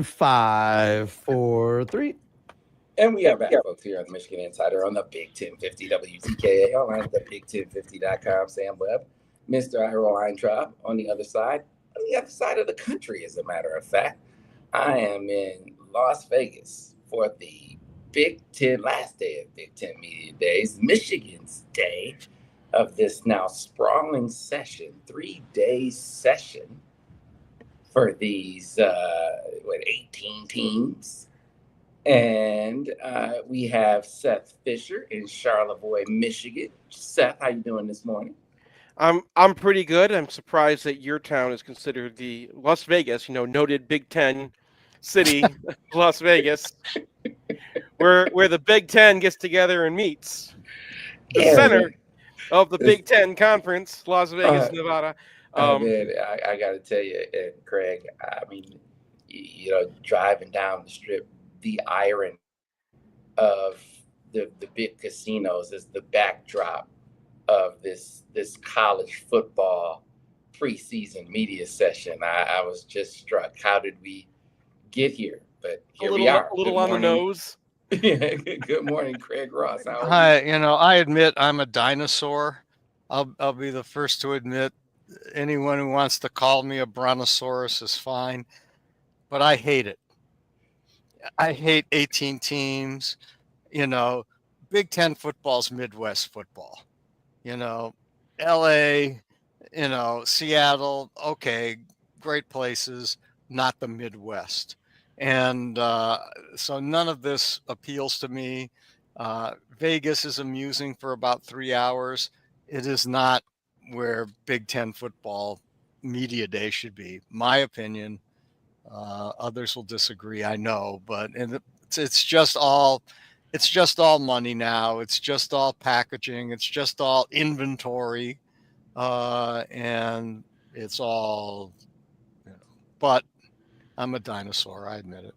5, 4, 3. And we are back, folks, here on the Michigan Insider on the Big 1050 WTKA online at the Big1050.com. Sam Webb, Mr. Ira Weintraub on the other side of the country, as a matter of fact. I am in Las Vegas for the Big Ten, last day of Big Ten Media Days, Michigan's day of this now sprawling session, 3-day session for these, 18 teams. And we have Seth Fisher in Charlevoix, Michigan. Seth, how you doing this morning? I'm pretty good. I'm surprised that your town is considered the Las Vegas, noted Big Ten city, Las Vegas, where the Big Ten gets together and meets. The Yeah, center man. of the This, Big Ten Conference, Las Vegas, uh, Nevada. man, I got to tell you, and Craig, I mean, driving down the strip, the irony of the big casinos is the backdrop of this college football preseason media session. I was just struck. How did we get here? But A here we little, are. a Good little on the morning. nose. Good morning, Craig Ross. How are you? Hi, I admit I'm a dinosaur. I'll be the first to admit anyone who wants to call me a brontosaurus is fine, but I hate it. I hate 18 teams. You know, Big Ten football's Midwest football. You know, LA, Seattle, okay, great places, not the Midwest. And so none of this appeals to me. Vegas is amusing for about 3 hours. It is not where Big Ten football media day should be, my opinion. Others will disagree, I know, but it's just all money now. It's just all packaging. It's just all inventory, and it's all. You know, but I'm a dinosaur. I admit it.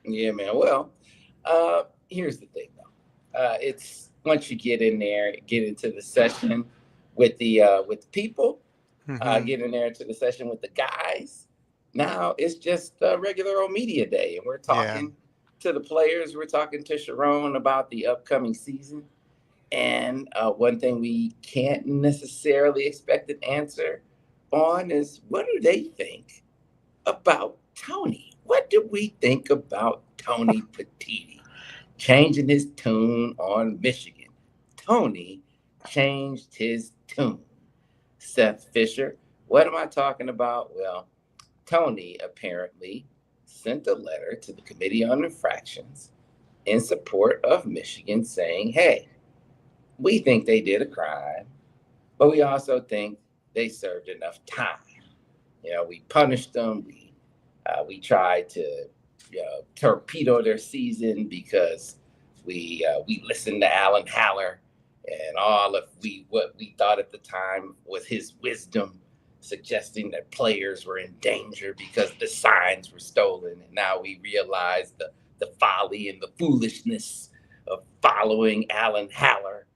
Yeah, man. Well, here's the thing, though. It's once you get in there, get into the session with people, Mm-hmm. get in there to the session with the guys. Now it's just a regular old media day, and we're Yeah. talking to the players. We're talking to Sharon about the upcoming season. And one thing we can't necessarily expect an answer on is what do they think about Tony? What do we think about Tony Petitti changing his tune on Michigan? Tony changed his tune. Seth Fisher, what am I talking about? Well, Tony apparently sent a letter to the Committee on Infractions in support of Michigan saying, hey, we think they did a crime, but we also think they served enough time. We punished them. We tried to torpedo their season because we listened to Alan Haller and all of what we thought at the time was his wisdom, suggesting that players were in danger because the signs were stolen, and now we realize the folly and the foolishness of following Alan Haller.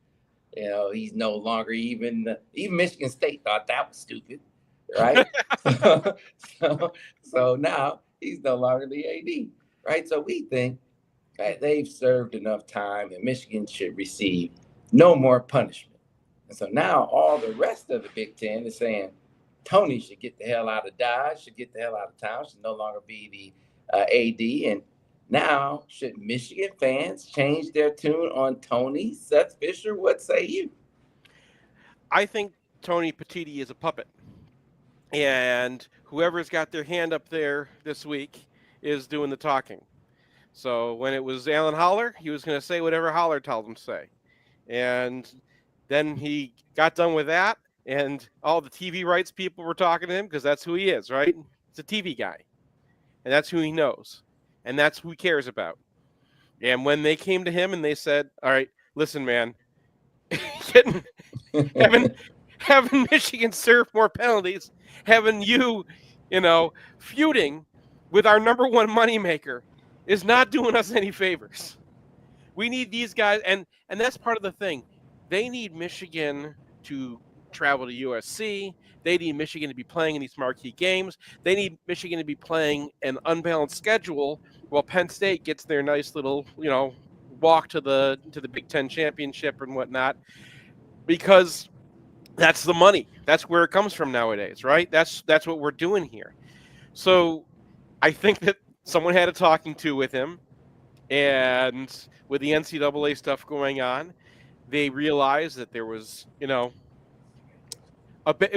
He's no longer even Michigan State thought that was stupid, right? so, so now he's no longer the AD, right? So we think that they've served enough time and Michigan should receive no more punishment. And so now all the rest of the Big Ten is saying Tony should get the hell out of Dodge, should get the hell out of town, should no longer be the AD. And now, should Michigan fans change their tune on Tony? Seth Fisher, what say you? I think Tony Petitti is a puppet, and whoever's got their hand up there this week is doing the talking. So when it was Alan Holler, he was going to say whatever Holler told him to say. And then he got done with that, and all the TV rights people were talking to him because that's who he is, right? He's a TV guy, and that's who he knows, and that's who he cares about. And when they came to him and they said, all right, listen, man, getting, having, having Michigan serve more penalties, having feuding with our number one moneymaker is not doing us any favors. We need these guys, and that's part of the thing. They need Michigan to travel to USC. They need Michigan to be playing in these marquee games. They need Michigan to be playing an unbalanced schedule while Penn State gets their nice little, walk to the Big Ten championship and whatnot, because that's the money. That's where it comes from nowadays, right? That's what we're doing here. So I think that someone had a talking to with him, and with the NCAA stuff going on, they realized that there was, it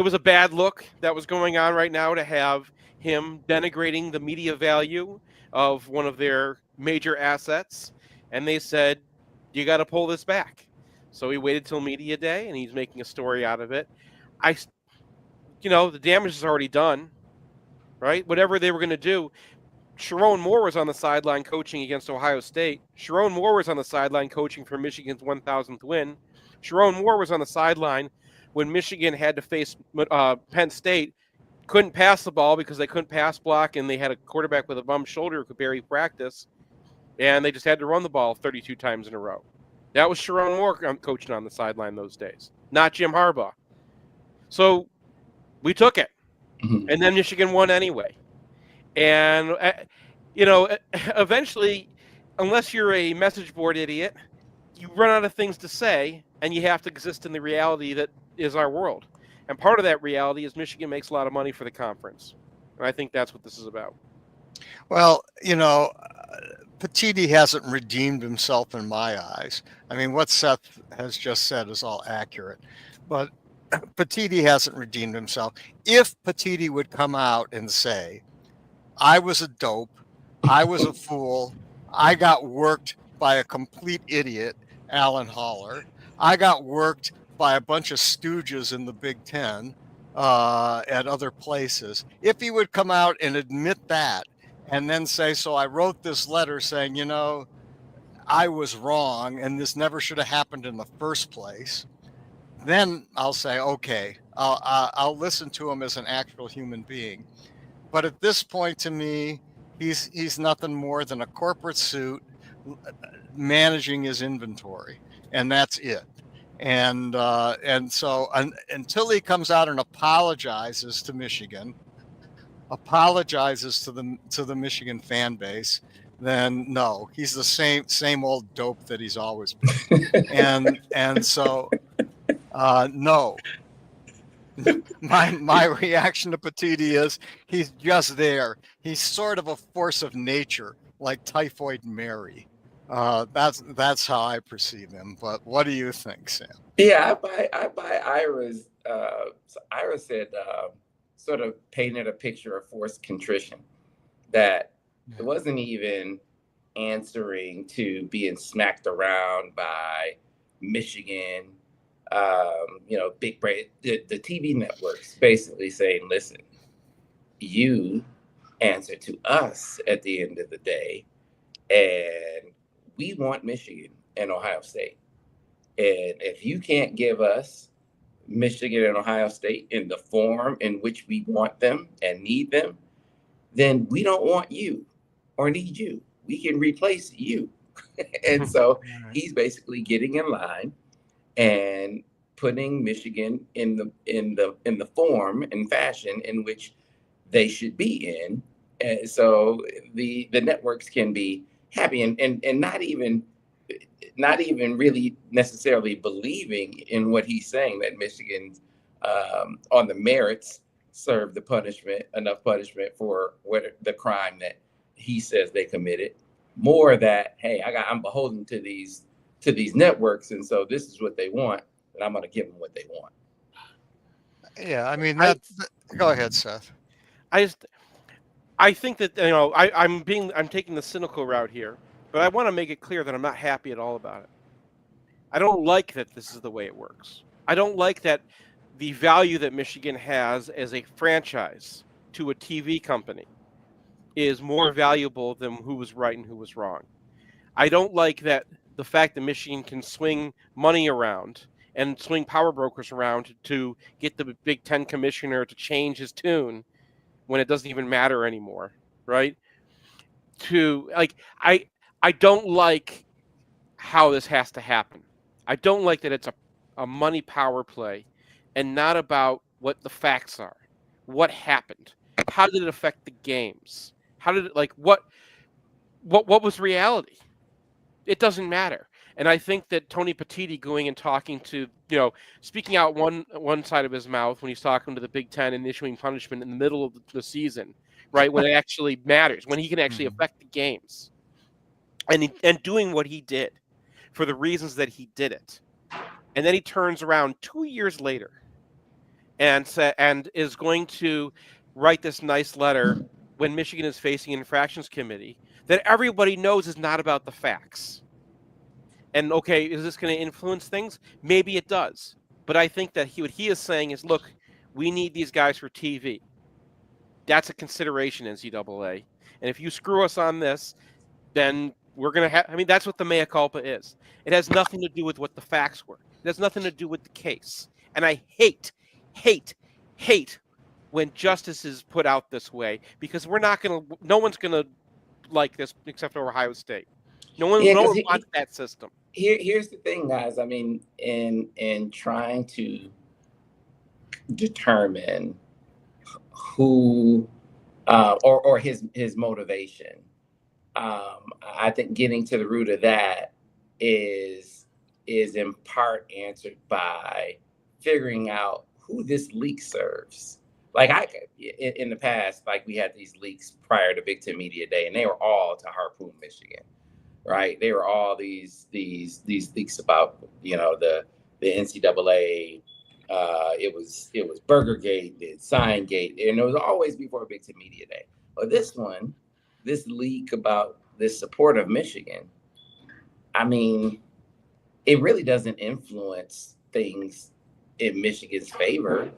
was a bad look that was going on right now to have him denigrating the media value of one of their major assets. And they said, you got to pull this back. So he waited till media day, and he's making a story out of it. The damage is already done, right? Whatever they were going to do. Sharon Moore was on the sideline coaching against Ohio State. Sharon Moore was on the sideline coaching for Michigan's 1,000th win. Sharon Moore was on the sideline when Michigan had to face Penn State, couldn't pass the ball because they couldn't pass block, and they had a quarterback with a bum shoulder who could barely practice, and they just had to run the ball 32 times in a row. That was Sharon Moore coaching on the sideline those days, not Jim Harbaugh. So we took it, and then Michigan won anyway. And, eventually, unless you're a message board idiot, you run out of things to say, and you have to exist in the reality that is our world. And part of that reality is Michigan makes a lot of money for the conference. And I think that's what this is about. Well, Petiti hasn't redeemed himself in my eyes. I mean, what Seth has just said is all accurate, but Petiti hasn't redeemed himself. If Petiti would come out and say, I was a dope, I was a fool, I got worked by a complete idiot, Alan Haller, I got worked by a bunch of stooges in the Big Ten at other places. If he would come out and admit that, and then say, so I wrote this letter saying, I was wrong and this never should have happened in the first place, then I'll say, okay, I'll listen to him as an actual human being. But at this point, to me, he's nothing more than a corporate suit managing his inventory, and that's it. And so until he comes out and apologizes to Michigan, apologizes to the Michigan fan base, then no, he's the same old dope that he's always been. and so no. My reaction to Petiti is he's just there. He's sort of a force of nature, like Typhoid Mary. That's how I perceive him. But what do you think, Sam? Yeah, I buy Ira's. So Ira said, sort of painted a picture of forced contrition, that it wasn't even answering to being smacked around by Michigan. Big brand, the TV networks basically saying, listen, you answer to us at the end of the day, and we want Michigan and Ohio State. And if you can't give us Michigan and Ohio State in the form in which we want them and need them, then we don't want you or need you. We can replace you. And so he's basically getting in line and putting Michigan in the form and fashion in which they should be in. And so the networks can be happy and not even really necessarily believing in what he's saying, that Michigan's on the merits served enough punishment for what the crime that he says they committed. More that, hey, I'm beholden to these networks, and so this is what they want, and I'm going to give them what they want. Yeah, I mean, go ahead, Seth. I think that I'm taking the cynical route here, but I want to make it clear that I'm not happy at all about it. I don't like that this is the way it works. I don't like that the value that Michigan has as a franchise to a TV company is more valuable than who was right and who was wrong. I don't like that the fact that Michigan can swing money around and swing power brokers around to get the Big Ten commissioner to change his tune when it doesn't even matter anymore, right? I don't like how this has to happen. I don't like that it's a money power play, and not about what the facts are. What happened? How did it affect the games? How did it, like, what was reality? It doesn't matter. And I think that Tony Petitti going and talking to, speaking out one side of his mouth when he's talking to the Big Ten and issuing punishment in the middle of the season, right, when it actually matters, when he can actually affect the games, and doing what he did for the reasons that he did it. And then he turns around 2 years later and is going to write this nice letter when Michigan is facing an infractions committee that everybody knows is not about the facts. And okay, is this going to influence things? Maybe it does. But I think that what he is saying is, look, we need these guys for TV. That's a consideration, NCAA. And if you screw us on this, then we're going to have, that's what the mea culpa is. It has nothing to do with what the facts were. It has nothing to do with the case. And I hate when justice is put out this way, because no one's going to like this except for Ohio State. No one wants that system. Here's the thing, guys. In trying to determine who or his motivation, I think getting to the root of that is in part answered by figuring out who this leak serves. Like in the past, like we had these leaks prior to Big Ten Media Day, and they were all to harpoon Michigan, right? They were all these leaks about the NCAA. It was Burgergate, the Signgate, and it was always before Big Ten Media Day. But this leak about this support of Michigan, it really doesn't influence things in Michigan's favor.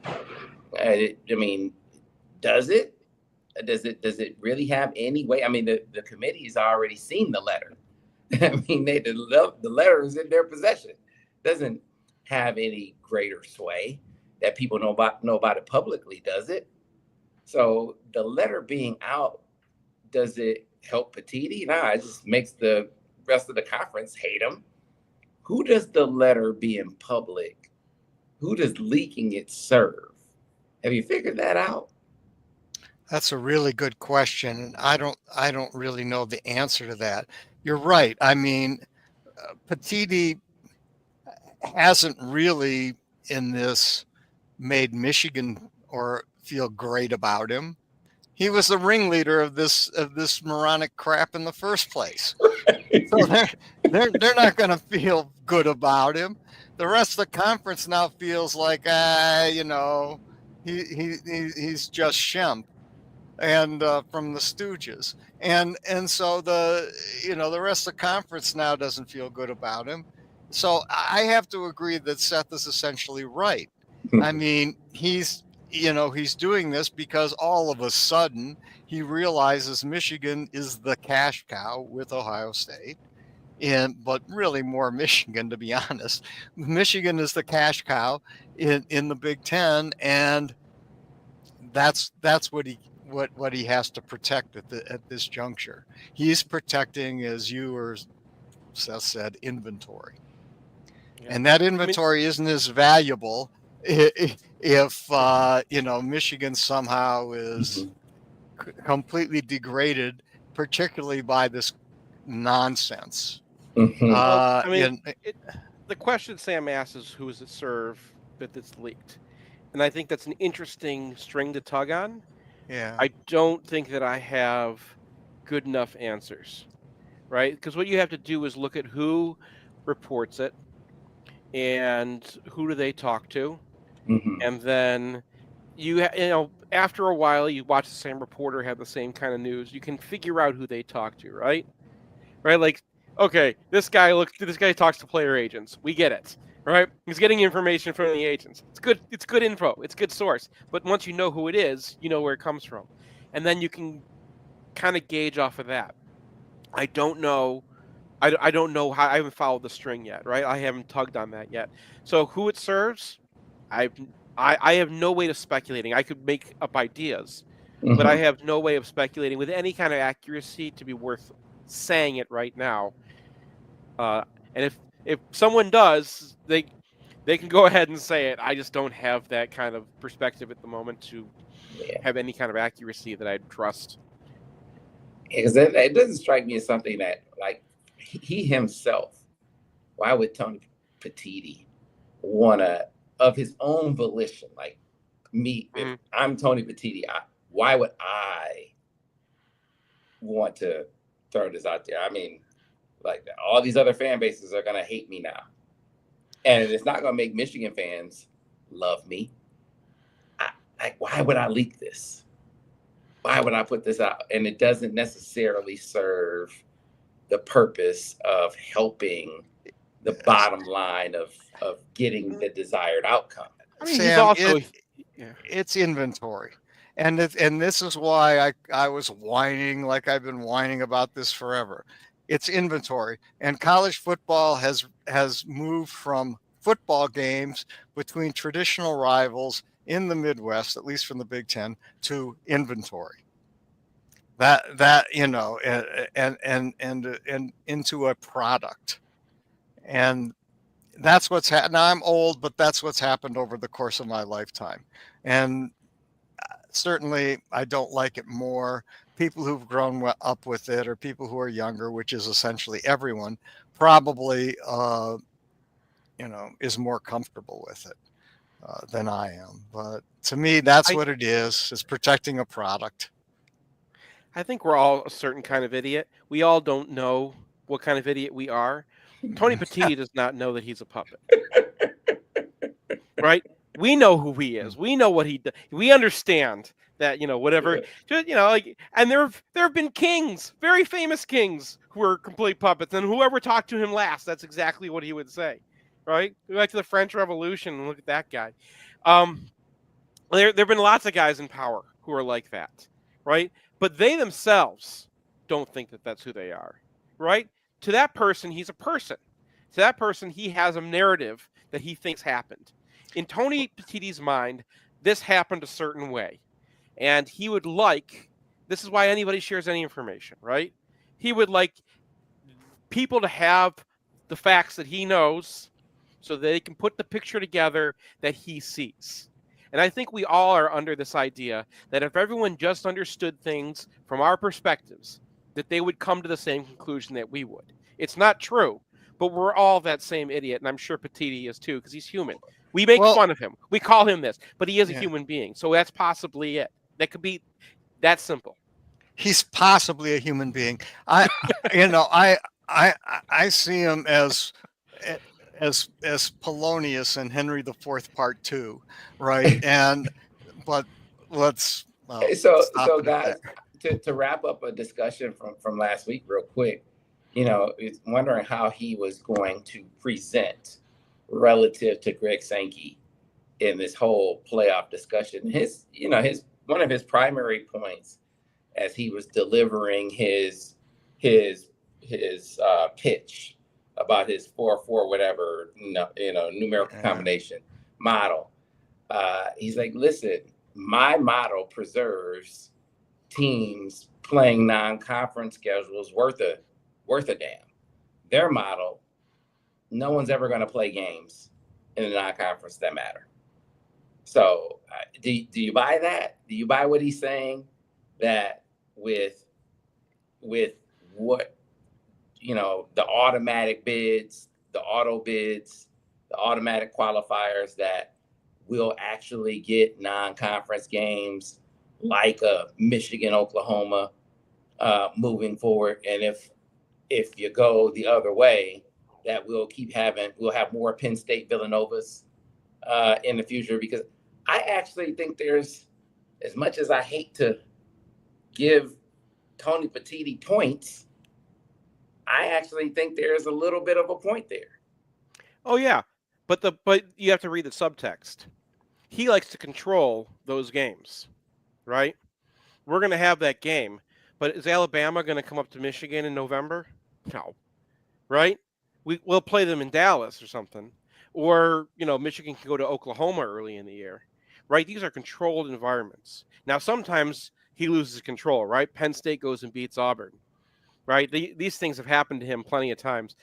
Does it? Does it really have any way? The committee has already seen the letter. The letter is in their possession. Doesn't have any greater sway that people know about it publicly, does it? So the letter being out, does it help Petitti? Nah, it just makes the rest of the conference hate him. Who does the letter being public, who does leaking it serve? Have you figured that out? That's a really good question, and I don't really know the answer to that. You're right. Petitti hasn't really in this made Michigan or feel great about him. He was the ringleader of this moronic crap in the first place. So they're not going to feel good about him. The rest of the conference now feels like he's just Shemp and from the Stooges, and so the rest of the conference now doesn't feel good about him. So I have to agree that Seth is essentially right. He's doing this because all of a sudden he realizes Michigan is the cash cow with Ohio State. But really more Michigan, to be honest. Michigan is the cash cow in the Big Ten, and that's what he has to protect at this juncture. He's protecting, as you or Seth said, inventory, and that inventory isn't as valuable if Michigan somehow is completely degraded, particularly by this nonsense. The question Sam asks is, who does it serve that it's leaked? And I think that's an interesting string to tug on. Yeah. I don't think that I have good enough answers, right? Because what you have to do is look at who reports it and who do they talk to. And then after a while, you watch the same reporter have the same kind of news. You can figure out who they talk to, right? Right? Like, okay, this guy talks to player agents. We get it, right? He's getting information from the agents. It's good. It's good info. It's good source. But once you know who it is, you know where it comes from, and then you can kind of gauge off of that. I don't know. I don't know how. I haven't followed the string yet, right? I haven't tugged on that yet. So who it serves, I have no way of speculating. I could make up ideas, but I have no way of speculating with any kind of accuracy to be worth saying it right now. And if someone does, They can go ahead and say it. I just don't have that kind of perspective at the moment to Yeah, have any kind of accuracy that I'd trust. because it doesn't strike me as something that, like, he himself. Why would Tony Petiti wanna, of his own volition, like me? If Mhm. I'm Tony Petiti, why would I want to throw this out there? I mean, like, all these other fan bases are gonna hate me now, and it's not gonna make Michigan fans love me. Like, why would I leak this? Why would I put this out? And it doesn't necessarily serve the purpose of helping the bottom line of getting the desired outcome. I mean, he's Sam, also. Yeah. it's inventory. And this is why I was whining like I've been whining about this forever. It's inventory. And college football has moved from football games between traditional rivals in the Midwest, at least from the Big Ten, to inventory. That and into a product. And that's what's happened. Now I'm old, but that's what's happened over the course of my lifetime. And certainly I don't like it more. People who've grown up with it, or people who are younger, which is essentially everyone, probably is more comfortable with it than I am. But to me, that's what it is protecting a product. I think we're all a certain kind of idiot. We all don't know what kind of idiot we are. Tony Petiti does not know that he's a puppet. Right? We know who he is. We know what he does. We understand that, whatever, like, and there have been kings, very famous kings, who were complete puppets, and whoever talked to him last, that's exactly what he would say. Right? Go back to the French Revolution and look at that guy. There have been lots of guys in power who are like that, right? But they themselves don't think that that's who they are, right? To that person, he's a person. To that person, he has a narrative that he thinks happened. In Tony Petiti's mind, this happened a certain way. And he would like, this is why anybody shares any information, right? He would like people to have the facts that he knows so they can put the picture together that he sees. And I think we all are under this idea that if everyone just understood things from our perspectives, that they would come to the same conclusion that we would. It's not true, but we're all that same idiot, and I'm sure Petiti is too, because he's human. We make fun of him. We call him this, but he is a human being. So that's possibly it. That could be that simple. He's possibly a human being. I see him as Polonius in Henry IV Part 2, right? But let's so guys, to wrap up a discussion from last week real quick, it's wondering how he was going to present relative to Greg Sankey in this whole playoff discussion. His one of his primary points as he was delivering his pitch about his 4-4 whatever numerical combination model. He's like, listen, my model preserves teams playing non-conference schedules worth a damn. Their model, no one's ever going to play games in the non-conference that matter. So do you buy that? Do you buy what he's saying? That with what, the automatic bids, the auto bids, the automatic qualifiers, that we'll actually get non-conference games like a Michigan, Oklahoma moving forward. And if you go the other way, that we'll have more Penn State Villanovas in the future. Because I actually think there's, as much as I hate to give Tony Petiti points, I actually think there's a little bit of a point there. Oh yeah, but you have to read the subtext. He likes to control those games, right? We're going to have that game, but is Alabama going to come up to Michigan in November? No, right? We'll play them in Dallas or something, or Michigan can go to Oklahoma early in the year, right? These are controlled environments. Now sometimes he loses control, right? Penn State goes and beats Auburn, right? These things have happened to him plenty of times,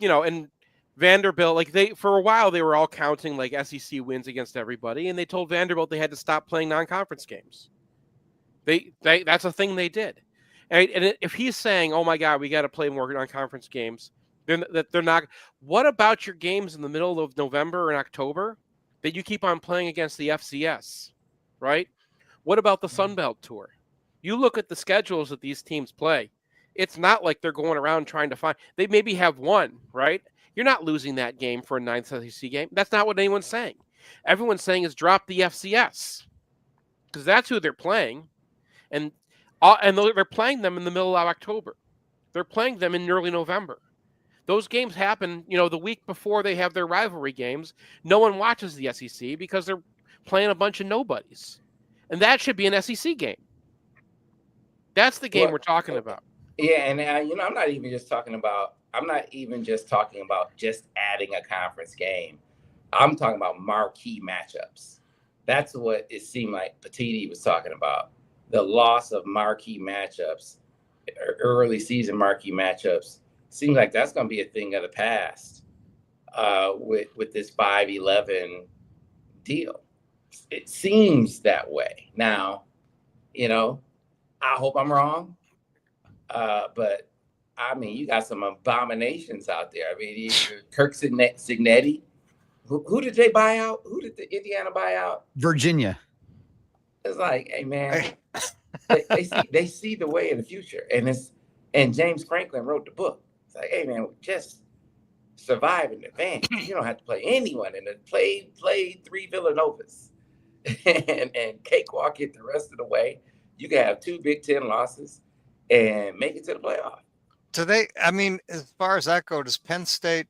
and Vanderbilt, like for a while they were all counting like SEC wins against everybody, and they told Vanderbilt they had to stop playing non-conference games. They that's a thing they did. And if he's saying, "Oh my God, we got to play more non-conference games," they're not. What about your games in the middle of November and October that you keep on playing against the FCS, right? What about the Sun Belt Tour? You look at the schedules that these teams play. It's not like they're going around trying to find. They maybe have one, right? You're not losing that game for a ninth SEC game. That's not what anyone's saying. Everyone's saying is drop the FCS because that's who they're playing, and they're playing them in the middle of October. They're playing them in early November. Those games happen, the week before they have their rivalry games. No one watches the SEC because they're playing a bunch of nobodies, and that should be an SEC game. That's the game we're talking about. Yeah, and I'm not even just talking about just adding a conference game. I'm talking about marquee matchups. That's what it seemed like Petiti was talking about. The loss of marquee matchups, early season marquee matchups. Seems like that's going to be a thing of the past with this 5-11 deal. It seems that way. Now, I hope I'm wrong. But I mean, you got some abominations out there. I mean, Kirk Signetti. Who did they buy out? Who did the Indiana buy out? Virginia. It's like, hey man, they see the way in the future, and James Franklin wrote the book. It's like, hey man, just survive in advance. You don't have to play anyone, and play 3 Villanovas, and cakewalk it the rest of the way. You can have 2 Big Ten losses and make it to the playoff. As far as that goes, does Penn State,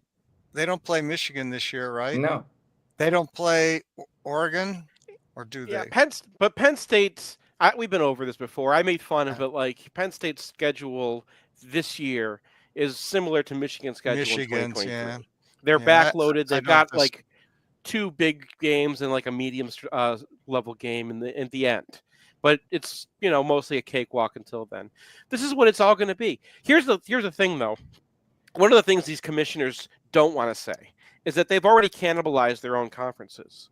they don't play Michigan this year, right? No. They don't play Oregon, or do they? But Penn State's, we've been over this before. I made fun of it. Like, Penn State's schedule this year is similar to Michigan's schedule in 2023. Yeah. They're backloaded. They've got like 2 big games and like a medium level game in the end. But it's, mostly a cakewalk until then. This is what it's all going to be. Here's the thing, though. One of the things these commissioners don't want to say is that they've already cannibalized their own conferences,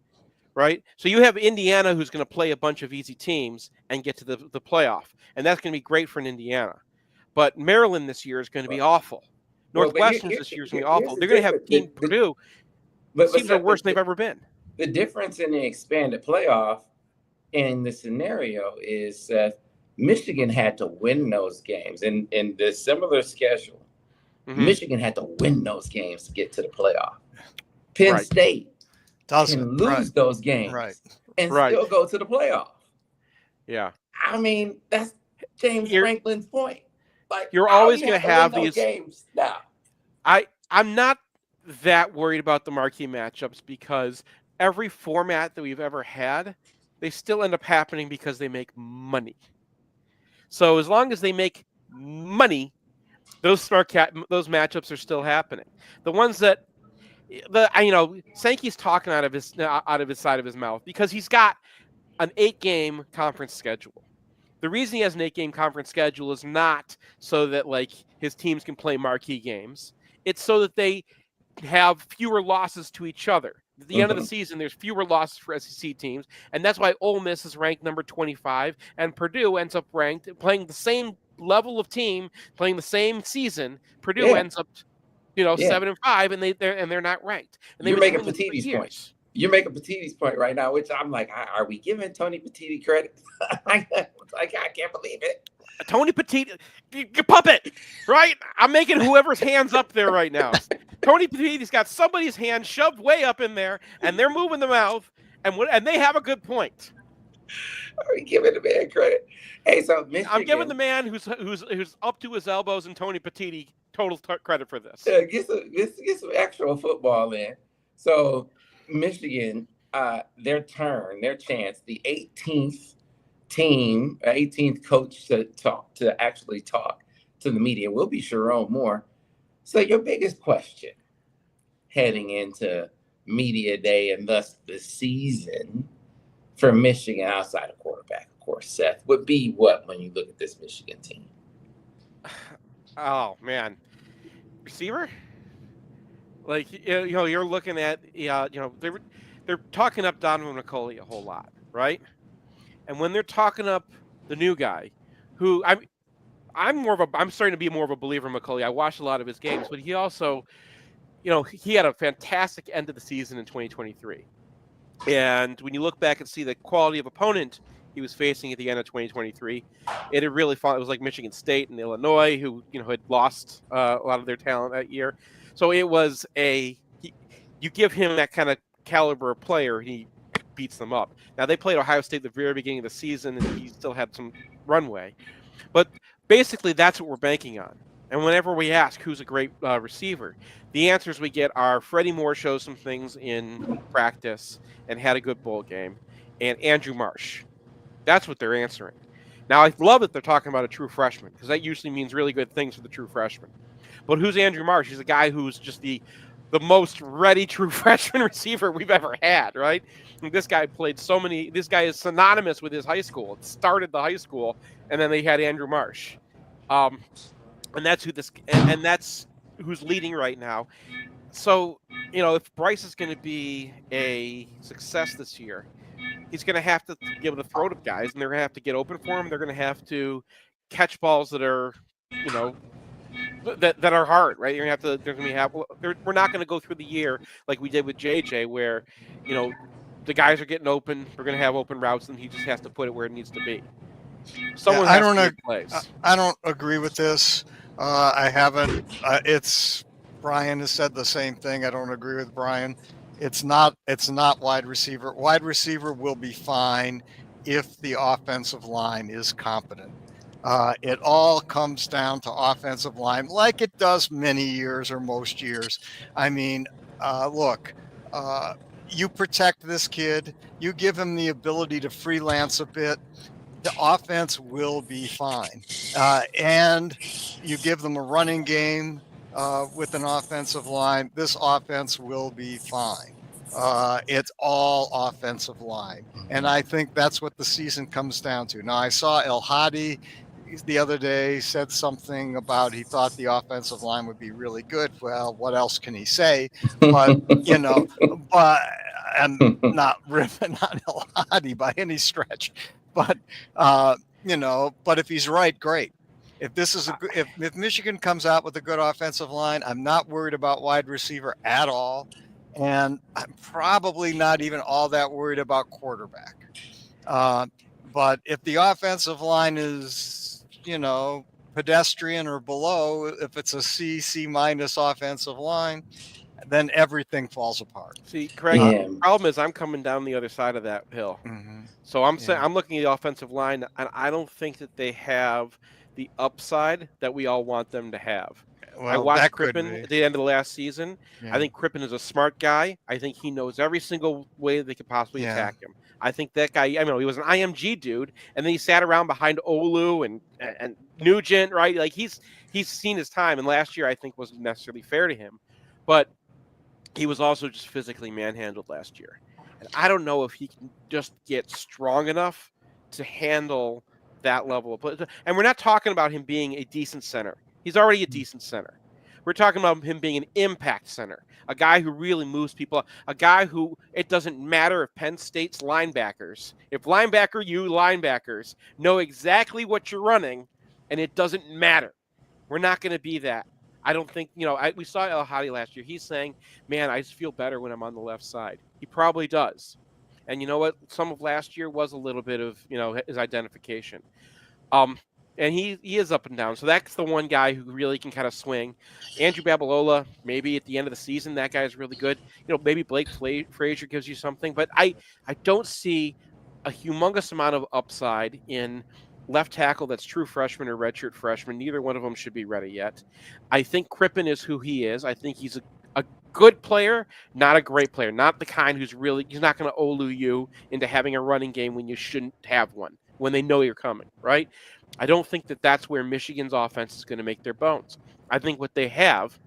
right? So you have Indiana, who's going to play a bunch of easy teams and get to the playoff, and that's going to be great for an Indiana. But Maryland this year is going to be awful. Northwestern this year is going to be awful. They're going to have Team Purdue. Teams are worse than they've ever been. The difference in the expanded playoff in the scenario is that Michigan had to win those games. In the similar schedule, Michigan had to win those games to get to the playoff. Penn State can lose those games and still go to the playoff. Yeah. I mean, that's James Franklin's point. Like, you're always going to have these games now. I'm not that worried about the marquee matchups because every format that we've ever had, they still end up happening because they make money. So as long as they make money, those matchups are still happening. The ones that Sankey's talking out of his side of his mouth because he's got an 8-game conference schedule. The reason he has an 8-game conference schedule is not so that like his teams can play marquee games. It's so that they have fewer losses to each other. At the end of the season, there's fewer losses for SEC teams, and that's why Ole Miss is ranked number 25, and Purdue ends up ranked playing the same level of team, playing the same season. Purdue ends up, 7-5, and they're not ranked. And You're making Petiti's point. You're making Petiti's point right now, which I'm like, are we giving Tony Petiti credit? I can't believe it. Tony Petiti, puppet, right? I'm making whoever's hands up there right now. Tony Petiti's got somebody's hand shoved way up in there, and they're moving the mouth, and they have a good point. Are we giving the man credit? Hey, so Michigan, I'm giving the man who's up to his elbows in Tony Petiti total credit for this. Get some actual football in. So Michigan, their chance, the 18th team, 18th coach to actually talk to the media will be Sharon Moore. So your biggest question heading into media day and thus the season for Michigan outside of quarterback, of course, Seth, would be what when you look at this Michigan team? Oh man, receiver. Like, you're looking at, they're talking up Donovan McCulley a whole lot, right? And when they're talking up the new guy, who I'm starting to be more of a believer in McCulley. I watched a lot of his games, but he also, he had a fantastic end of the season in 2023. And when you look back and see the quality of opponent he was facing at the end of 2023, it had really fought. It was like Michigan State and Illinois, who had lost a lot of their talent that year. So it was you give him that kind of caliber of player, he beats them up. Now they played Ohio State at the very beginning of the season, and he still had some runway. But basically, that's what we're banking on. And whenever we ask who's a great receiver, the answers we get are Freddie Moore shows some things in practice and had a good bowl game, and Andrew Marsh. That's what they're answering. Now, I love that they're talking about a true freshman, because that usually means really good things for the true freshman. But who's Andrew Marsh? He's a guy who's just the most ready true freshman receiver we've ever had, right? And this guy this guy is synonymous with his high school. It started the high school, and then they had Andrew Marsh. And that's that's who's leading right now. So, if Bryce is going to be a success this year, he's going to have to be able to throw to guys, and they're going to have to get open for him. They're going to have to catch balls that are, that are hard, right? You're going to have to. We're not going to go through the year like we did with JJ, where, the guys are getting open. We're going to have open routes, and he just has to put it where it needs to be. Someone has to make plays. I don't agree with this. I haven't. It's Brian has said the same thing. I don't agree with Brian. It's not wide receiver. Wide receiver will be fine if the offensive line is competent. It all comes down to offensive line, like it does many years or most years. I mean, look, you protect this kid, you give him the ability to freelance a bit, the offense will be fine. And you give them a running game with an offensive line, this offense will be fine. It's all offensive line. And I think that's what the season comes down to. Now, I saw El Hadi the other day said something about he thought the offensive line would be really good. Well, what else can he say? But, and not ripping on El Hadi by any stretch. But, but if he's right, great. If this is if Michigan comes out with a good offensive line, I'm not worried about wide receiver at all. And I'm probably not even all that worried about quarterback. But if the offensive line is, pedestrian or below, if it's a C minus offensive line, then everything falls apart. See, Craig, the problem is I'm coming down the other side of that hill. Mm-hmm. So I'm saying I'm looking at the offensive line, and I don't think that they have the upside that we all want them to have. Well, I watched Crippen at the end of the last season. Yeah. I think Crippen is a smart guy. I think he knows every single way they could possibly attack him. I think that guy, he was an IMG dude, and then he sat around behind Olu and Nugent, right? Like he's seen his time, and last year I think wasn't necessarily fair to him, but he was also just physically manhandled last year. And I don't know if he can just get strong enough to handle that level of play. And we're not talking about him being a decent center. He's already a decent center. We're talking about him being an impact center, a guy who really moves people, a guy who it doesn't matter if Penn State's linebackers, if linebackers know exactly what you're running, and it doesn't matter. We're not going to be that. I don't think, we saw El Hadi last year. He's saying, man, I just feel better when I'm on the left side. He probably does. And you know what? Some of last year was a little bit of, his identification. And he is up and down. So that's the one guy who really can kind of swing. Andrew Babalola, maybe at the end of the season, that guy is really good. Maybe Blake Frazier gives you something. But I don't see a humongous amount of upside in left tackle that's true freshman or redshirt freshman. Neither one of them should be ready yet. I think Crippen is who he is. I think he's a good player, not a great player. Not the kind he's not going to Olu you into having a running game when you shouldn't have one, when they know you're coming, right? I don't think that that's where Michigan's offense is going to make their bones. I think what they have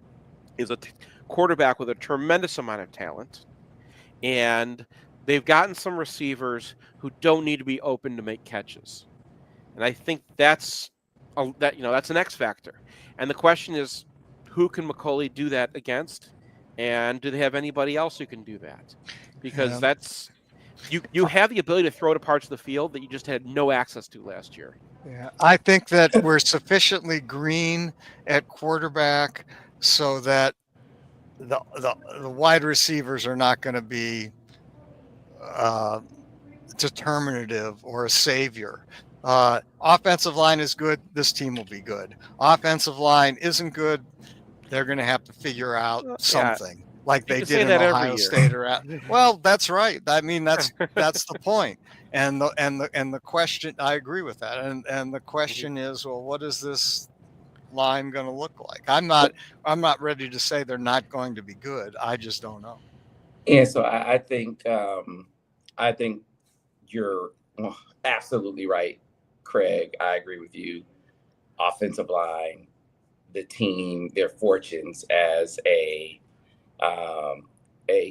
is a quarterback with a tremendous amount of talent, and they've gotten some receivers who don't need to be open to make catches. And I think that's an X factor. And the question is, who can McCulley do that against? And do they have anybody else who can do that? Because Yeah. that's you have the ability to throw to parts of the field that you just had no access to last year. Yeah, I think that we're sufficiently green at quarterback so that the wide receivers are not going to be uh, determinative or a savior. Offensive line is good. This team will be good. Offensive line isn't good. They're going to have to figure out Yeah, something like you they can did say in that every Ohio year. State or at. Well, that's right. I mean, that's the point. And the question, I agree with that. And the question is, well, what is this line going to look like? I'm not ready to say they're not going to be good. I just don't know. And so I think you're absolutely right, Craig. I agree with you. Offensive line, the team, their fortunes as a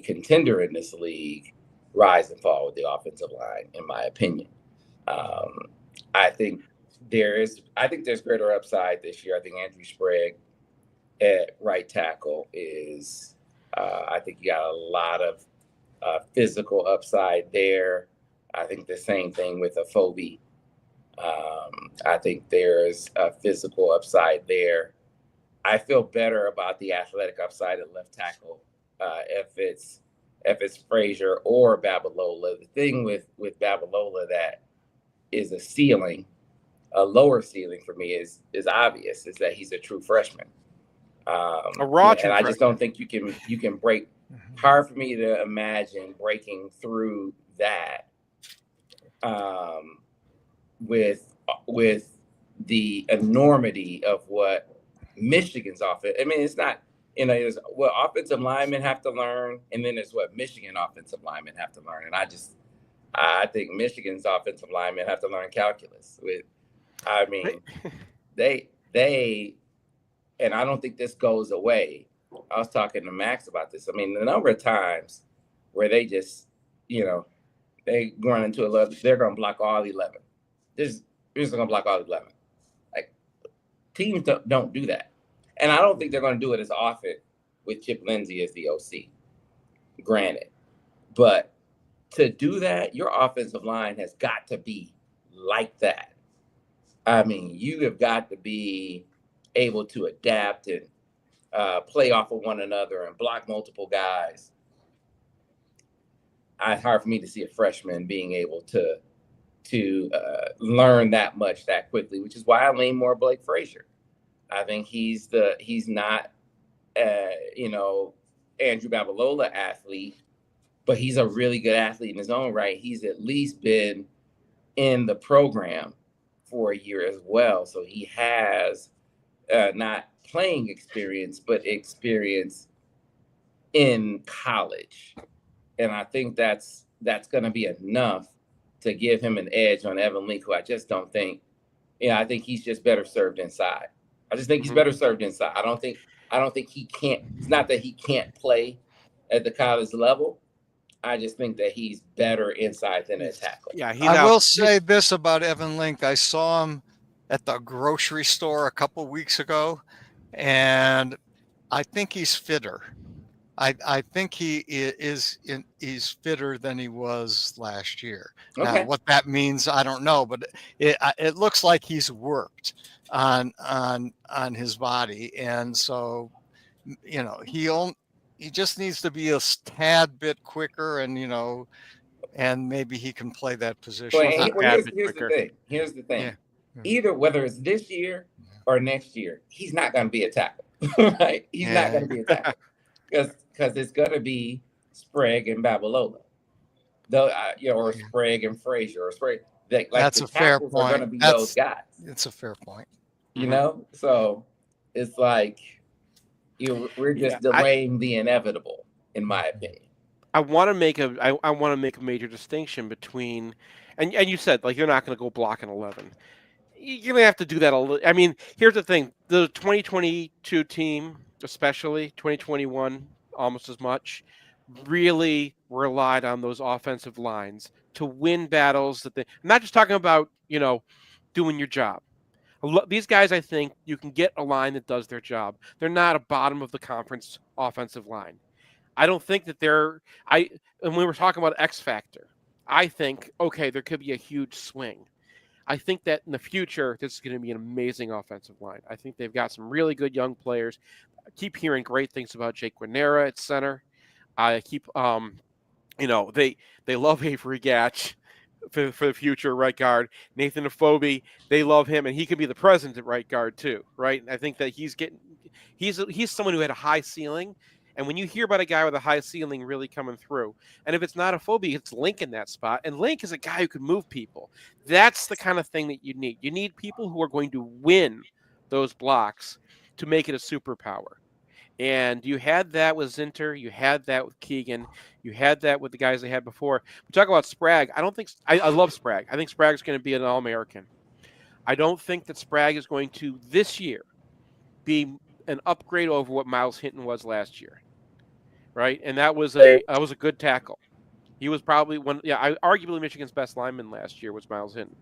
contender in this league rise and fall with the offensive line, in my opinion. Um, I think there's greater upside this year. I think Andrew Sprague at right tackle is. I think you got a lot of physical upside there. I think the same thing with a Phobie. I think there's a physical upside there. I feel better about the athletic upside at left tackle if it's Frazier or Babalola. The thing with Babalola that is a ceiling, a lower ceiling for me is obvious, is that he's a true freshman. A raw true and I just freshman. don't think you can break. Hard for me to imagine breaking through that with the enormity of what Michigan's offense. I mean, it's not, there's what offensive linemen have to learn, and then there's what Michigan offensive linemen have to learn. And I think Michigan's offensive linemen have to learn calculus. I mean, they, and I don't think this goes away. I was talking to Max about this. I mean, the number of times where they just, they run into 11, they're going to block all 11. They're just going to block all 11. Like, teams don't do that. And I don't think they're going to do it as often with Chip Lindsey as the OC, granted. But to do that, your offensive line has got to be like that. I mean, you have got to be able to adapt and play off of one another and block multiple guys. It's hard for me to see a freshman being able to learn that much that quickly, which is why I lean more Blake Frazier. I think he's not Andrew Babalola athlete, but he's a really good athlete in his own right. He's at least been in the program for a year as well, so he has not playing experience, but experience in college. And I think that's going to be enough to give him an edge on Evan Link, who I just don't think, I think he's just better served inside. I just think he's better served inside. I don't think he can't. It's not that he can't play at the college level. I just think that he's better inside than a tackle. Yeah, I will say this about Evan Link. I saw him at the grocery store a couple weeks ago, and I think he's fitter. I think he's fitter than he was last year. Okay. Now, what that means, I don't know, but it looks like he's worked on his body, and so he just needs to be a tad bit quicker, and maybe he can play that position. Well, here's the thing. Yeah. Either whether it's this year or next year, he's not going to be a tackle, right? He's not going to be a tackle because it's going to be Sprague and Babalola, or Sprague and Frazier, or Sprague. That's a fair point. Are going to be those guys. It's a fair point. So it's like we're just delaying the inevitable, in my opinion. I want to make a major distinction between, and you said, like, you're not going to go block an 11. You're going to have to do that a little. I mean, here's the thing: the 2022 team, especially 2021, almost as much, really relied on those offensive lines to win battles. I'm not just talking about doing your job. These guys, I think you can get a line that does their job. They're not a bottom of the conference offensive line. I don't think that and we were talking about X factor. I think, okay, there could be a huge swing. I think that in the future, this is going to be an amazing offensive line. I think they've got some really good young players. I keep hearing great things about Jake Guarnera at center. I keep, they love Avery Gatch for the future right guard. Nathan Afobe, they love him, and he could be the president at right guard too, right? And I think that he's someone who had a high ceiling. And when you hear about a guy with a high ceiling really coming through, and if it's not Afobe, it's Link in that spot. And Link is a guy who can move people. That's the kind of thing that you need. You need people who are going to win those blocks to make it a superpower. And you had that with Zinter, you had that with Keegan, you had that with the guys they had before. We talk about Sprague. I love Sprague. I think Sprague's going to be an All-American. I don't think that Sprague is going to this year be an upgrade over what Miles Hinton was last year, right? And that was a good tackle. He was probably arguably Michigan's best lineman last year was Miles Hinton.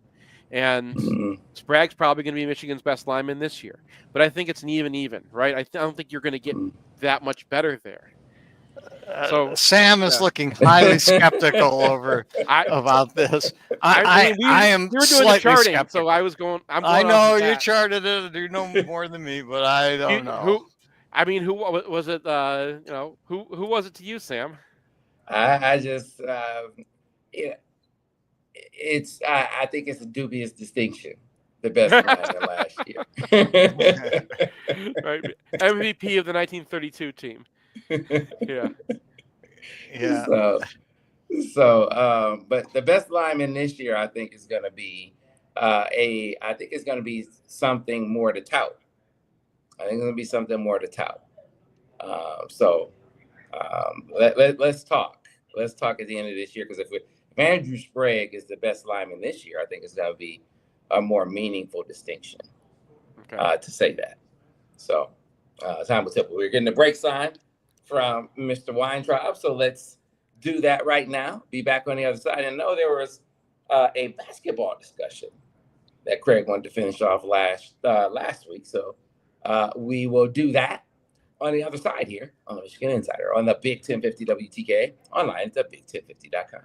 And Sprague's probably going to be Michigan's best lineman this year. But I think it's an even, right? I don't think you're going to get that much better there. So Sam is looking highly skeptical about this. I am we were doing the charting, skeptical. So I was going. I know you charted it. You know more than me, but I don't know. Who was it? Who was it to you, Sam? I just I think it's a dubious distinction. The best lineman last year. Right. MVP of the 1932 team. Yeah. But the best lineman this year, I think, is going to be something more to tout. I think it's going to be something more to tout. Let's talk. Let's talk at the end of this year, because if Andrew Sprague is the best lineman this year, I think it's going to be a more meaningful distinction to say that. So time will tell. We're getting the break sign from Mr. Weintraub, so let's do that right now. Be back on the other side. And know there was a basketball discussion that Craig wanted to finish off last week, so we will do that on the other side here on the Michigan Insider on the Big 1050 WTK online at big1050.com.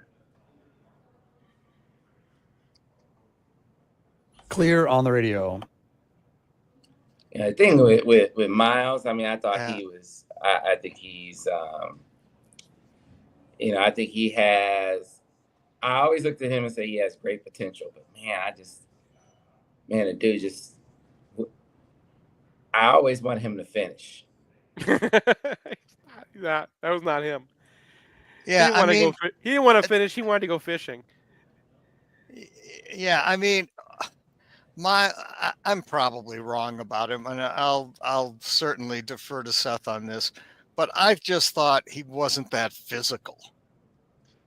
Clear on the radio. Yeah, I think with Miles, I mean, I thought he was. I think he's. I think he has. I always looked at him and say he has great potential, but the dude just. I always want him to finish. That was not him. Yeah, he didn't want to finish. He wanted to go fishing. Yeah, I mean, I'm probably wrong about him, and I'll certainly defer to Seth on this, but I've just thought he wasn't that physical.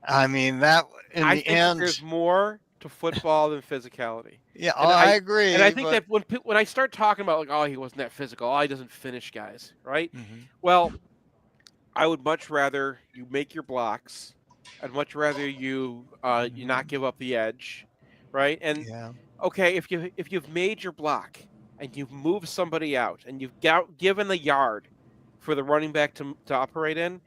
I mean, that I think there's more to football than physicality. Yeah, I agree. And I think that when I start talking about he wasn't that physical, he doesn't finish guys, right? Mm-hmm. Well, I would much rather you make your blocks. I'd much rather you not give up the edge, right? And okay, if you've made your block and you've moved somebody out and you've given the yard for the running back to operate in,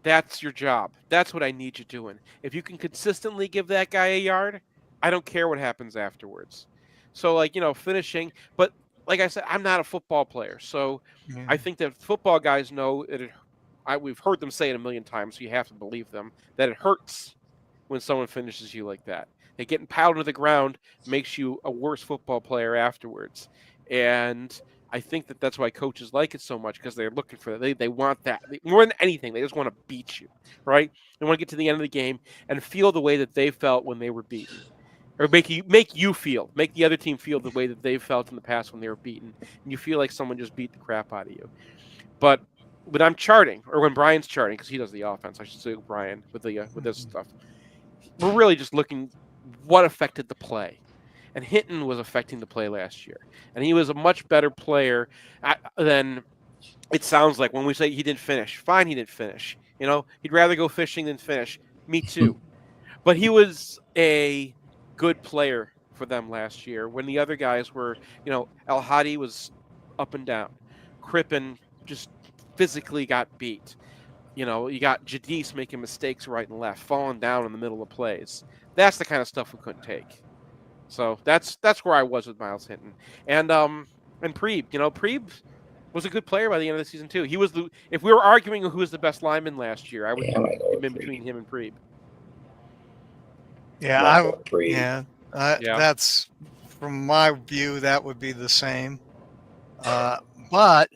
that's your job. That's what I need you doing. If you can consistently give that guy a yard, I don't care what happens afterwards. So finishing, but like I said, I'm not a football player, so I think that football guys know that we've heard them say it a million times, so you have to believe them, that it hurts when someone finishes you like that. That getting piled to the ground makes you a worse football player afterwards. And I think that that's why coaches like it so much, because they're looking for that. They want that. More than anything, they just want to beat you, right? They want to get to the end of the game and feel the way that they felt when they were beaten. Or make the other team feel the way that they felt in the past when they were beaten. And you feel like someone just beat the crap out of you. But when I'm charting, or when Brian's charting, because he does the offense, I should say Brian, with this stuff, we're really just looking what affected the play. And Hinton was affecting the play last year. And he was a much better player than it sounds like when we say he didn't finish. Fine, he didn't finish. He'd rather go fishing than finish. Me too. But he was a good player for them last year when the other guys were, El Hadi was up and down. Crippen just physically got beat. You got Jadis making mistakes right and left, falling down in the middle of plays. That's the kind of stuff we couldn't take. So that's where I was with Miles Hinton. And Preeb, Preeb was a good player by the end of the season too. He was if we were arguing who was the best lineman last year, I would Yeah, I might go have with been Preeb. between him and Preeb. Yeah, Preeb. Yeah. That's from my view, that would be the same. But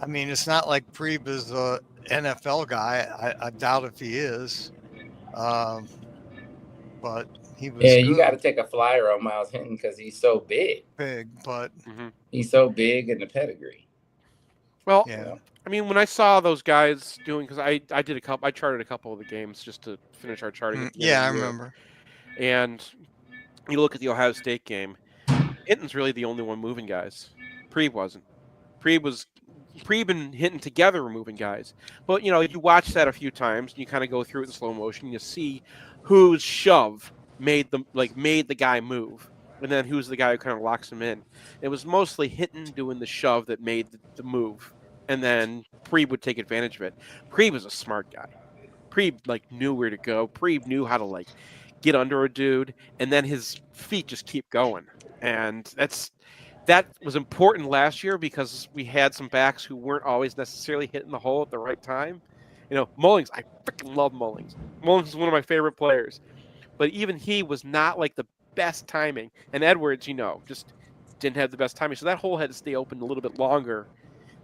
I mean, it's not like Preeb is a NFL guy. I doubt if he is. But he was Yeah, good. you got to take a flyer on Miles Hinton because he's so big. But he's so big in the pedigree. Well, yeah. I mean, when I saw those guys doing, because I charted a couple of the games just to finish our charting. At the end of Yeah, the I year. remember. And you look at the Ohio State game, Hinton's really the only one moving guys. Preeb wasn't. Preeb and Hinton together were moving guys. But, you watch that a few times, and you kind of go through it in slow motion. You see whose shove made the guy move, and then who's the guy who kind of locks him in. It was mostly Hinton doing the shove that made the move, and then Preeb would take advantage of it. Preeb was a smart guy. Preeb knew where to go. Preeb knew how to get under a dude, and then his feet just keep going. And that was important last year because we had some backs who weren't always necessarily hitting the hole at the right time. Mullings, I freaking love Mullings. Mullings is one of my favorite players. But even he was not the best timing. And Edwards, just didn't have the best timing. So that hole had to stay open a little bit longer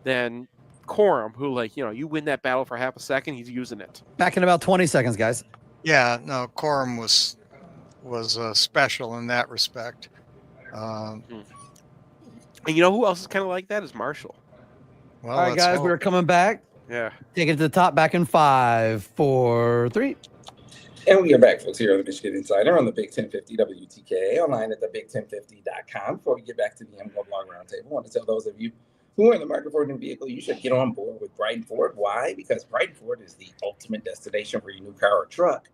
than Corum, who you win that battle for half a second, he's using it. Back in about 20 seconds, guys. Yeah, no, Corum was special in that respect. And who else is kind of like that is Marshall. Well, all right, guys, we're coming back. Yeah. Take it to the top, back in 5, 4, 3. And we are back, folks, here on the Michigan Insider on the Big 1050 WTK, online at thebig1050.com. Before we get back to the MGoBlog Roundtable, I want to tell those of you who are in the market for a new vehicle, you should get on board with Brighton Ford. Why? Because Brighton Ford is the ultimate destination for your new car or truck.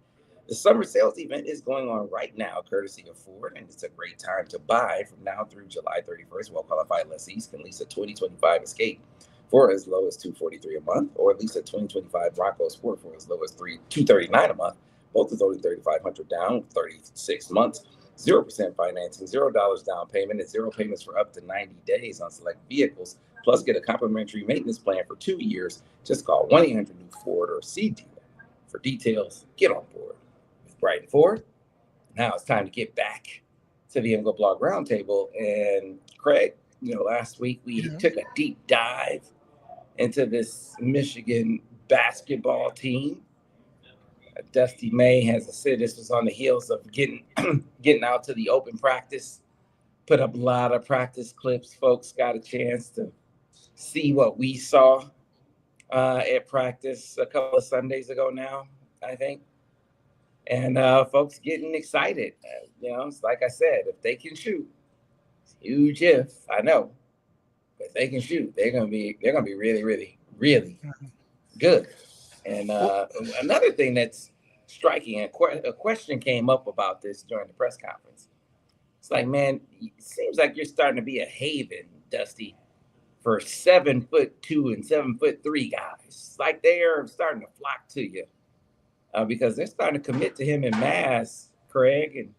The summer sales event is going on right now, courtesy of Ford, and it's a great time to buy. From now through July 31st, well-qualified lessees can lease a 2025 Escape for as low as $243 a month, or lease a 2025 Bronco Sport for as low as $239 a month. Both is only $3,500 down, 36 months, 0% financing, $0 down payment, and 0 payments for up to 90 days on select vehicles. Plus, get a complimentary maintenance plan for 2 years. Just call 1-800-NEW-FORD or see dealer. For details, get on board with Brighton Ford. Now it's time to get back to the MGoBlog Roundtable. And Craig, last week we took a deep dive into this Michigan basketball team. Dusty May has said this was on the heels of getting out to the open practice, put up a lot of practice clips. Folks got a chance to see what we saw at practice a couple of Sundays ago now, I think. And folks getting excited. It's like I said, if they can shoot, huge if, I know. If they can shoot, they're gonna be really, really, really good. And another thing that's striking, a question came up about this during the press conference. It's like, man, it seems like you're starting to be a haven, Dusty, for 7'2" and 7'3" guys. Like they are starting to flock to you because they're starting to commit to him in mass, Craig.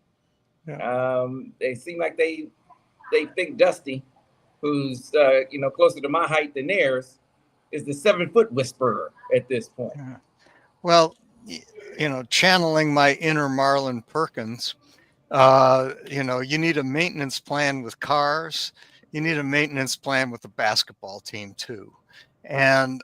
And they seem like they think Dusty, who's closer to my height than theirs, is the 7-foot whisperer at this point. Well, channeling my inner Marlon Perkins, you need a maintenance plan with cars. You need a maintenance plan with the basketball team too. And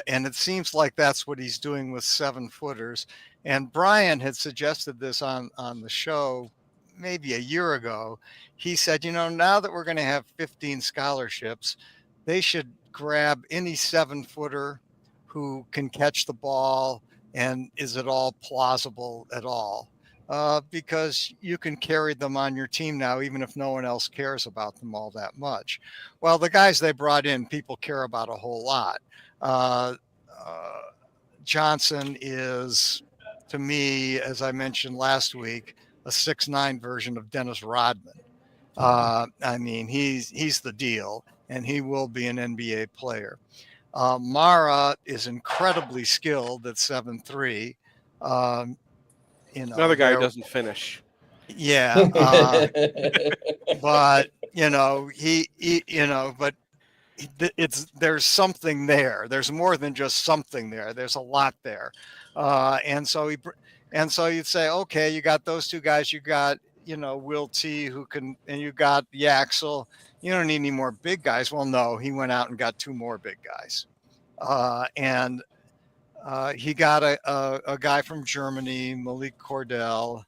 it seems like that's what he's doing with 7-footers. And Brian had suggested this on the show maybe a year ago. He said, now that we're going to have 15 scholarships, they should grab any 7-footer who can catch the ball and is at all plausible at all, because you can carry them on your team now, even if no one else cares about them all that much. Well, the guys they brought in, people care about a whole lot. Johnson is, to me, as I mentioned last week, a 6'9" version of Dennis Rodman. I mean, he's the deal, and he will be an NBA player. Mara is incredibly skilled at 7'3". Another guy who doesn't finish. Yeah. But but there's something there. There's more than just something there. There's a lot there. And so you'd say, okay, you got those two guys. You got, Will T, who can, and you got Yaxel. You don't need any more big guys. Well, no, he went out and got two more big guys. And he got a guy from Germany, Malik Cordell,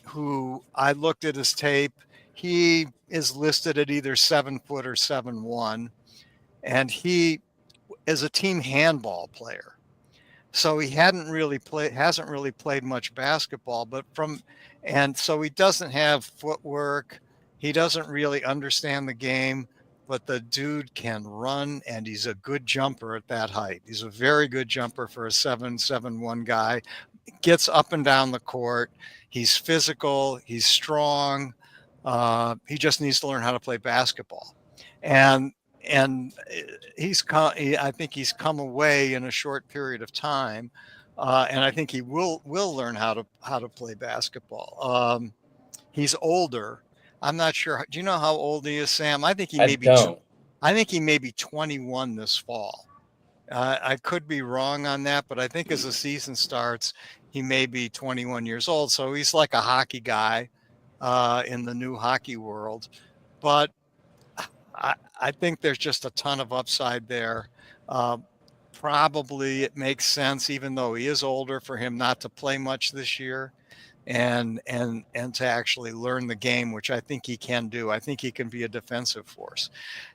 who I looked at his tape. He is listed at either 7 foot or 7'1", and he is a team handball player. So he hasn't really played much basketball, and so he doesn't have footwork. He doesn't really understand the game, but the dude can run, and he's a good jumper at that height. He's a very good jumper for a 7'1" guy. Gets up and down the court. He's physical. He's strong. He just needs to learn how to play basketball, and I think he's come away in a short period of time, and I think he will learn how to play basketball. He's older. I'm not sure. Do you know how old he is, Sam? I think he may be 21 this fall. I could be wrong on that, but I think as the season starts, he may be 21 years old. So he's like a hockey guy in the new hockey world. But I think there's just a ton of upside there. Probably it makes sense, even though he is older, for him not to play much this year and to actually learn the game, which I think he can do. I think he can be a defensive force.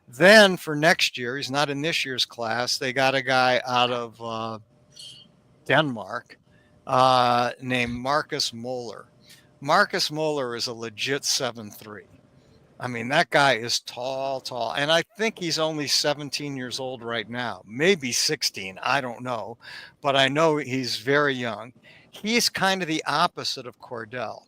Then for next year, he's not in this year's class. They got a guy out of Denmark named Marcus Moeller. Marcus Moeller is a legit 7'3". I mean, that guy is tall. And I think he's only 17 years old right now, maybe 16. I don't know. But I know he's very young. He's kind of the opposite of Cordell.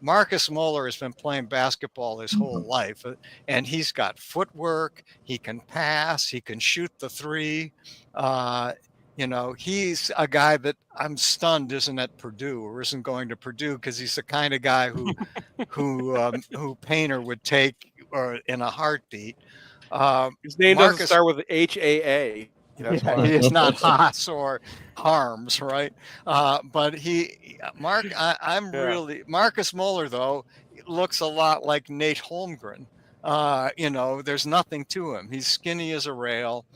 Marcus Moeller has been playing basketball his whole life, and he's got footwork. He can pass. He can shoot the three. He's a guy that I'm stunned isn't at Purdue or isn't going to Purdue, because he's the kind of guy who Painter would take in a heartbeat. His name doesn't start with HAA. That's why. It's not Haas or Harms, right? But Marcus Moeller, though, looks a lot like Nate Holmgren. There's nothing to him. He's skinny as a rail.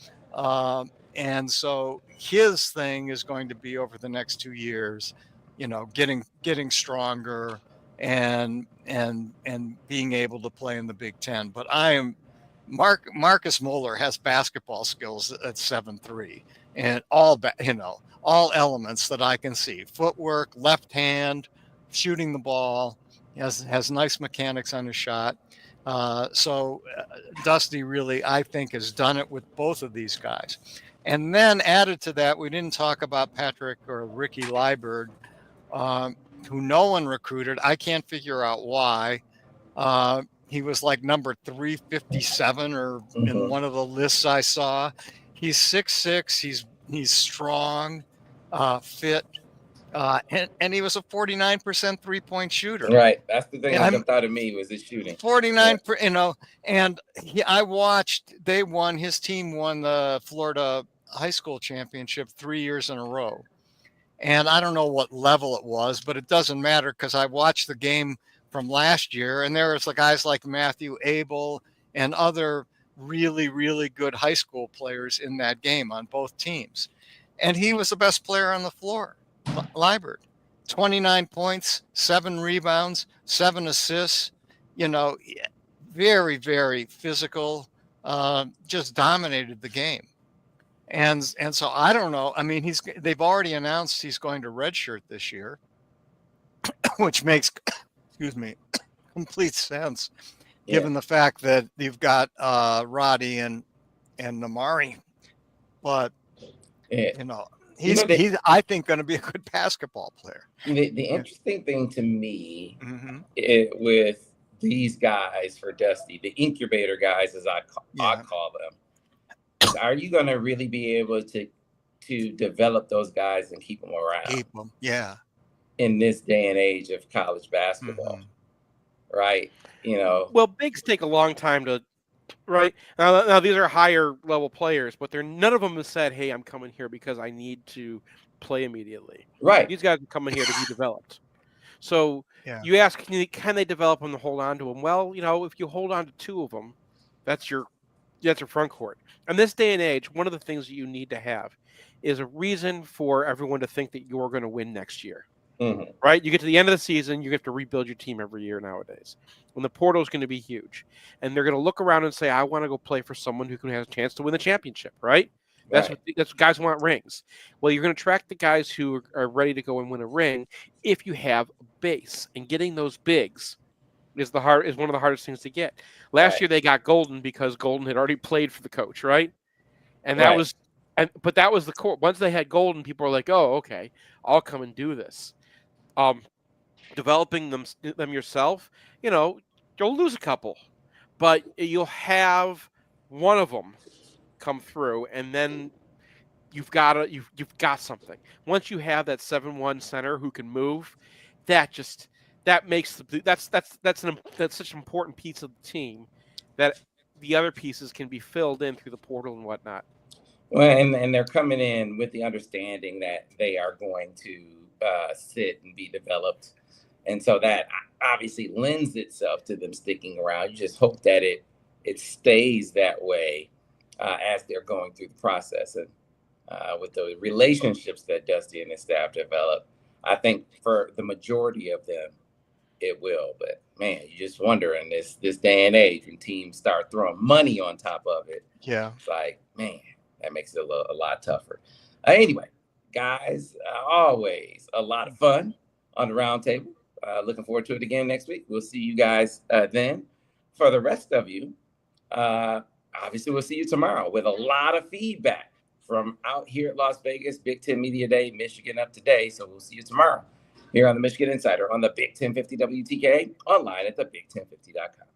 And so his thing is going to be over the next 2 years, getting stronger and being able to play in the Big Ten. But Marcus Moeller has basketball skills at 7'3", and all elements that I can see: footwork, left hand, shooting the ball. He has nice mechanics on his shot. So Dusty really, I think, has done it with both of these guys. And then added to that, we didn't talk about Patrick or Ricky Liburd, who no one recruited. I can't figure out why. He was like number 357 or in one of the lists I saw. He's 6'6". He's strong, fit, and he was a 49% 3-point shooter. Right. That's the thing that jumped out of me was his shooting. 49, and his team won the Florida high school championship 3 years in a row. And I don't know what level it was, but it doesn't matter, because I watched the game from last year, and there was guys like Matthew Abel and other really, really good high school players in that game on both teams. And he was the best player on the floor, Liburd. 29 points, 7 rebounds, 7 assists, very, very physical, just dominated the game. And so I don't know. I mean, they've already announced he's going to redshirt this year, which makes, complete sense, given the fact that you've got Roddy and Namari. But he's I think going to be a good basketball player. The interesting thing to me with these guys for Dusty, the incubator guys, as I call them, are you going to really be able to develop those guys and keep them around? Keep them, yeah. In this day and age of college basketball, right? You know, Well, bigs take a long time to. Right now, these are higher level players, but none of them have said, "Hey, I'm coming here because I need to play immediately." right? These guys are coming here to be developed. So Yeah. you ask, can they develop them to hold on to them? Well, if you hold on to two of them, that's your front court. In this day and age, one of the things that you need to have is a reason for everyone to think that you're going to win next year. Mm-hmm. Right? You get to the end of the season, you have to rebuild your team every year nowadays. When the portal is going to be huge, and they're going to look around and say, "I want to go play for someone who can have a chance to win the championship." Right? That's what guys want, rings. Well, you're going to attract the guys who are ready to go and win a ring if you have a base, and getting those bigs is one of the hardest things to get. Last year they got Golden because Golden had already played for the coach, right? And that was, but that was the core. Once they had Golden, people were like, "Oh, okay, I'll come and do this." Developing them yourself, you'll lose a couple, but you'll have one of them come through, and then you've got something. Once you have that 7-1 center who can move, that makes that's such an important piece of the team that the other pieces can be filled in through the portal and whatnot. Well, and they're coming in with the understanding that they are going to sit and be developed. And so that obviously lends itself to them sticking around. You just hope that it stays that way as they're going through the process. And with the relationships that Dusty and his staff develop, I think for the majority of them, it will. But man, you just wonder in this day and age when teams start throwing money on top of it. Yeah. It's like, man, that makes it a lot tougher. Anyway, guys, always a lot of fun on the roundtable. Looking forward to it again next week. We'll see you guys then. For the rest of you, obviously we'll see you tomorrow with a lot of feedback from out here at Las Vegas, Big Ten Media Day, Michigan Up Today. So we'll see you tomorrow here on the Michigan Insider on the Big 1050 WTK, online at thebig1050.com.